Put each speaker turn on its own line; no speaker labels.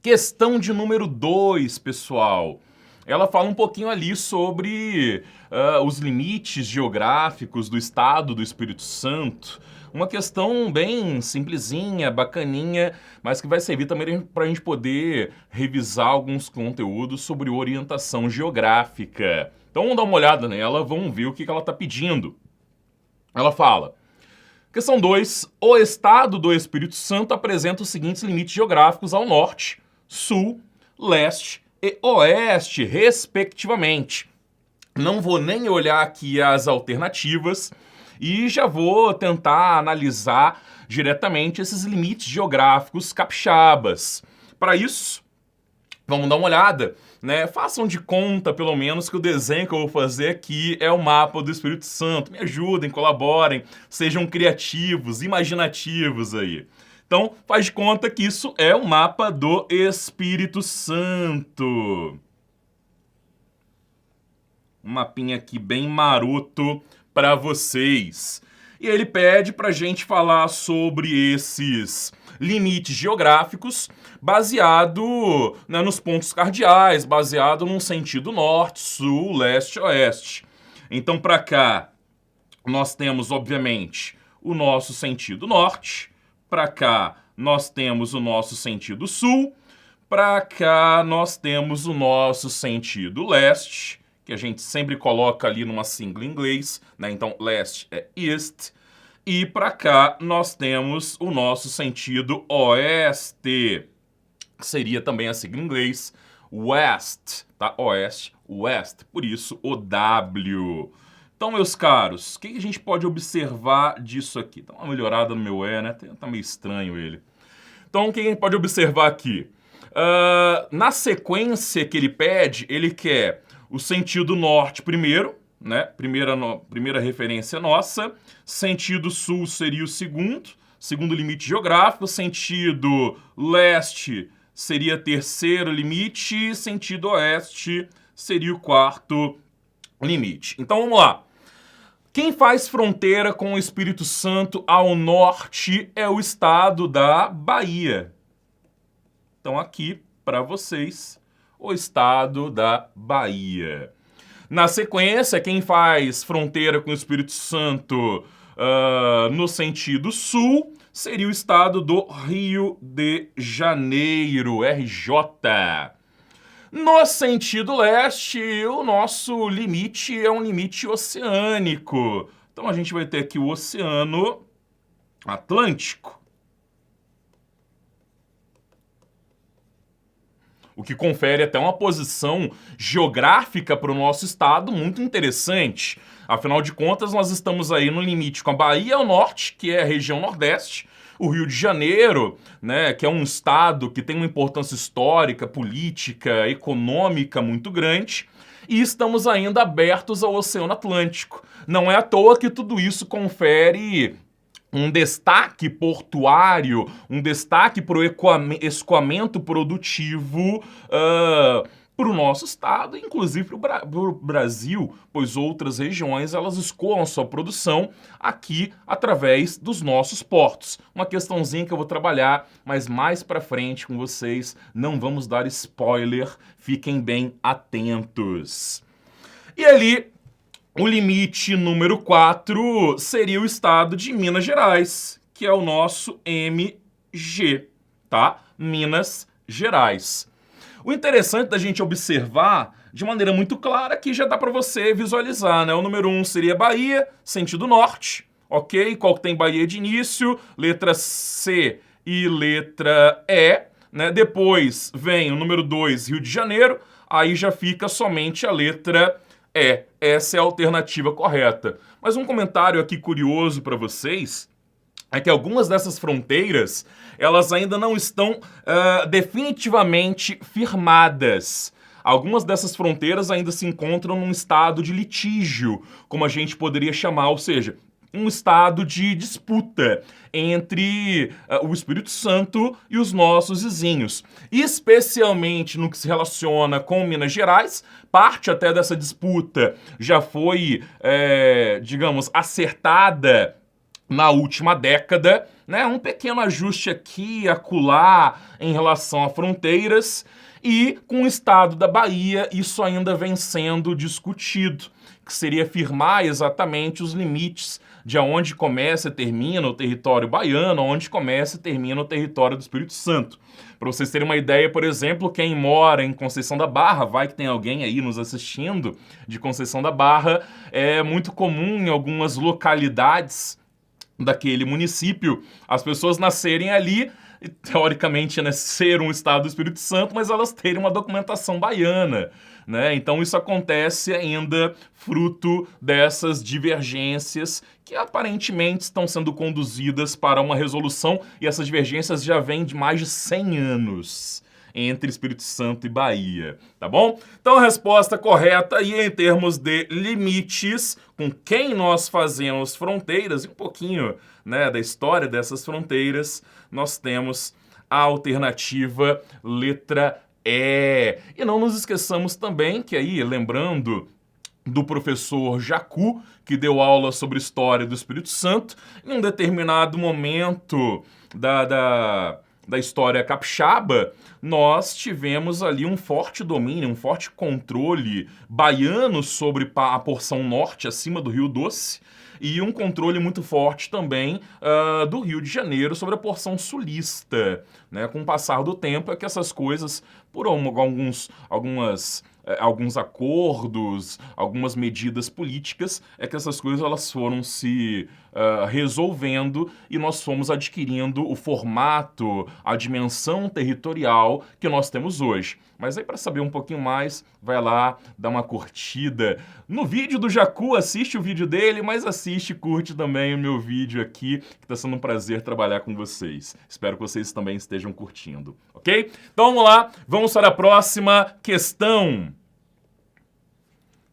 Questão de número 2, pessoal. Ela fala um pouquinho ali sobre os limites geográficos do estado do Espírito Santo. Uma questão bem simplesinha, bacaninha, mas que vai servir também para a gente poder revisar alguns conteúdos sobre orientação geográfica. Então vamos dar uma olhada nela, vamos ver o que ela está pedindo. Ela fala: questão 2. O estado do Espírito Santo apresenta os seguintes limites geográficos ao norte, sul, leste e oeste, respectivamente. Não vou nem olhar aqui as alternativas e já vou tentar analisar diretamente esses limites geográficos capixabas. Para isso, vamos dar uma olhada, né? Façam de conta, pelo menos, que o desenho que eu vou fazer aqui é o mapa do Espírito Santo. Me ajudem, colaborem, sejam criativos, imaginativos aí. Então, faz de conta que isso é o mapa do Espírito Santo. Um mapinha aqui bem maroto para vocês. E ele pede para a gente falar sobre esses limites geográficos baseado, né, nos pontos cardeais, baseado num sentido norte, sul, leste, oeste. Então, para cá, nós temos, obviamente, o nosso sentido norte. Para cá, nós temos o nosso sentido sul. Para cá, nós temos o nosso sentido leste, que a gente sempre coloca ali numa sigla em inglês, né? Então, leste é east. E para cá, nós temos o nosso sentido oeste, que seria também a sigla em inglês west, tá? Oeste, west. Por isso, o W. Então, meus caros, o que a gente pode observar disso aqui? Dá uma melhorada no meu né? Tá meio estranho ele. Então, o que a gente pode observar aqui? Na sequência que ele pede, ele quer o sentido norte primeiro, né? Primeira referência nossa. Sentido sul seria o segundo limite geográfico. Sentido leste seria terceiro limite. Sentido oeste seria o quarto limite. Então vamos lá. Quem faz fronteira com o Espírito Santo ao norte é o estado da Bahia. Então aqui para vocês o estado da Bahia. Na sequência, quem faz fronteira com o Espírito Santo no sentido sul seria o estado do Rio de Janeiro, RJ. No sentido leste, o nosso limite é um limite oceânico. Então a gente vai ter aqui o Oceano Atlântico. O que confere até uma posição geográfica para o nosso estado muito interessante. Afinal de contas, nós estamos aí no limite com a Bahia ao norte, que é a região nordeste, o Rio de Janeiro, né, que é um estado que tem uma importância histórica, política, econômica muito grande, e estamos ainda abertos ao Oceano Atlântico. Não é à toa que tudo isso confere um destaque portuário, um destaque para o escoamento produtivo para o nosso estado, inclusive para o Brasil, pois outras regiões elas escoam sua produção aqui através dos nossos portos. Uma questãozinha que eu vou trabalhar, mas mais para frente com vocês, não vamos dar spoiler, fiquem bem atentos. E ali, o limite número 4 seria o estado de Minas Gerais, que é o nosso MG, tá? Minas Gerais. O interessante da gente observar de maneira muito clara que já dá para você visualizar, né? O número 1 seria Bahia, sentido norte, ok? Qual que tem Bahia de início? Letra C e letra E, né? Depois vem o número 2, Rio de Janeiro, aí já fica somente a letra E. Essa é a alternativa correta. Mas um comentário aqui curioso para vocês é que algumas dessas fronteiras, elas ainda não estão definitivamente firmadas. Algumas dessas fronteiras ainda se encontram num estado de litígio, como a gente poderia chamar, ou seja, um estado de disputa entre o Espírito Santo e os nossos vizinhos. Especialmente no que se relaciona com Minas Gerais, parte até dessa disputa já foi, digamos, acertada na última década, né? Um pequeno ajuste aqui e acolá em relação a fronteiras, e com o estado da Bahia isso ainda vem sendo discutido, que seria firmar exatamente os limites de onde começa e termina o território baiano, onde começa e termina o território do Espírito Santo. Para vocês terem uma ideia, por exemplo, quem mora em Conceição da Barra, vai que tem alguém aí nos assistindo de Conceição da Barra, é muito comum em algumas localidades daquele município as pessoas nascerem ali, e, teoricamente, né, ser um estado do Espírito Santo, mas elas terem uma documentação baiana, né? Então isso acontece ainda fruto dessas divergências que aparentemente estão sendo conduzidas para uma resolução, e essas divergências já vêm de mais de 100 anos entre Espírito Santo e Bahia, tá bom? Então a resposta correta aí em termos de limites, com quem nós fazemos fronteiras, e um pouquinho, né, da história dessas fronteiras, nós temos a alternativa letra E. E não nos esqueçamos também que aí, lembrando do professor Jacu, que deu aula sobre história do Espírito Santo, em um determinado momento da história capixaba, nós tivemos ali um forte domínio, um forte controle baiano sobre a porção norte, acima do Rio Doce, e um controle muito forte também do Rio de Janeiro sobre a porção sulista, né? Com o passar do tempo é que essas coisas, por alguns acordos, algumas medidas políticas, é que essas coisas elas foram se resolvendo, e nós fomos adquirindo o formato, a dimensão territorial que nós temos hoje. Mas aí, para saber um pouquinho mais, vai lá, dá uma curtida no vídeo do Jacu, assiste o vídeo dele, mas assiste e curte também o meu vídeo aqui, que está sendo um prazer trabalhar com vocês. Espero que vocês também estejam curtindo, ok? Então vamos lá, vamos para a próxima questão.